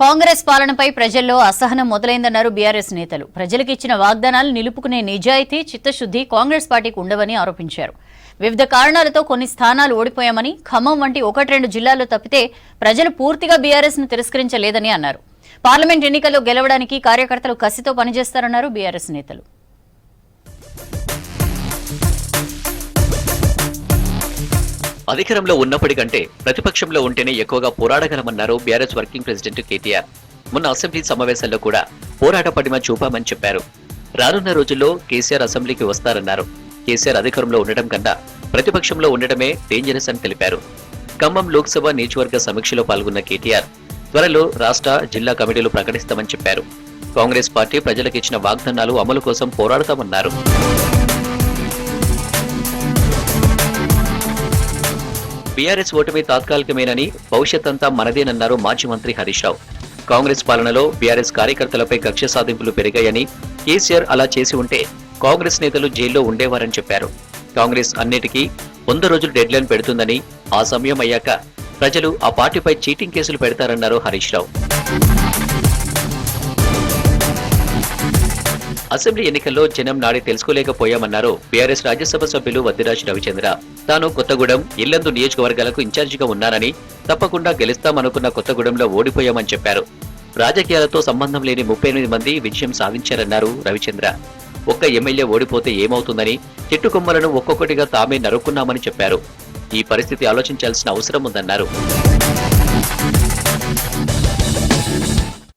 కాంగ్రెస్ పాలనపై ప్రజల్లో అసహనం మొదలైందన్నారు బీఆర్ఎస్ నేతలు. ప్రజలకు ఇచ్చిన వాగ్దానాలు నిలుపుకునే నిజాయితీ, చిత్తశుద్ధి కాంగ్రెస్ పార్టీకి ఉండవని ఆరోపించారు. వివిధ కారణాలతో కొన్ని స్థానాలు ఓడిపోయామని, ఖమ్మం వంటి 1-2 జిల్లాల్లో తప్పితే ప్రజలు పూర్తిగా బీఆర్ఎస్ ను తిరస్కరించలేదని అన్నారు. పార్లమెంట్ ఎన్నికల్లో గెలవడానికి కార్యకర్తలు కసితో పనిచేస్తారన్నారు బీఆర్ఎస్ నేతలు. అధికారంలో ఉన్నప్పటికంటే ప్రతిపక్షంలో ఉంటేనే ఎక్కువగా పోరాడగలమన్నారు బీఆర్ఎస్ వర్కింగ్ ప్రెసిడెంట్ కేటీఆర్. మొన్న అసెంబ్లీ సమావేశాల్లో కూడా పోరాట పటిమ చూపామని చెప్పారు. రానున్న రోజుల్లో కేసీఆర్ అసెంబ్లీకి వస్తారన్నారు. కేసీఆర్ అధికారంలో ఉండటం కన్నా ప్రతిపక్షంలో ఉండటమే డేంజరస్ అని తెలిపారు. ఖమ్మం లోక్సభ నియోజకవర్గ సమీక్షలో పాల్గొన్న కేటీఆర్ త్వరలో రాష్ట్ర, జిల్లా కమిటీలు ప్రకటిస్తామని చెప్పారు. కాంగ్రెస్ పార్టీ ప్రజలకు ఇచ్చిన వాగ్దానాలు అమలు కోసం పోరాడతామన్నారు. బీఆర్ఎస్ ఓటమి తాత్కాలికమేనని, భవిష్యత్ అంతా మనదేనన్నారు మాజీ మంత్రి హరీష్ రావు. కాంగ్రెస్ పాలనలో బీఆర్ఎస్ కార్యకర్తలపై కక్ష సాధింపులు పెరిగాయని, కేసీఆర్ అలా చేసి ఉంటే కాంగ్రెస్ నేతలు జైల్లో ఉండేవారని చెప్పారు. కాంగ్రెస్ అన్నిటికీ 100 రోజులు డెడ్లైన్ పెడుతుందని, ఆ సమయం అయ్యాక ప్రజలు ఆ పార్టీపై చీటింగ్ కేసులు పెడతారన్నారు హరీష్ రావు. అసెంబ్లీ ఎన్నికల్లో జనం నాడి తెలుసుకోలేకపోయామన్నారు బీఆర్ఎస్ రాజ్యసభ సభ్యులు వద్దిరాజు రవిచంద్ర. తాను కొత్తగూడెం, ఇల్లందు నియోజకవర్గాలకు ఇన్ఛార్జిగా ఉన్నానని, తప్పకుండా గెలుస్తామనుకున్న కొత్తగూడెంలో ఓడిపోయామని చెప్పారు. రాజకీయాలతో సంబంధం లేని 38 మంది విజయం సాధించారన్నారు రవిచంద్ర. ఒక్క ఎమ్మెల్యే ఓడిపోతే ఏమవుతుందని, చెట్టుకొమ్మలను ఒక్కొక్కటిగా తామే నరుక్కున్నామని చెప్పారు. ఈ పరిస్థితి ఆలోచించాల్సిన అవసరం ఉందన్నారు.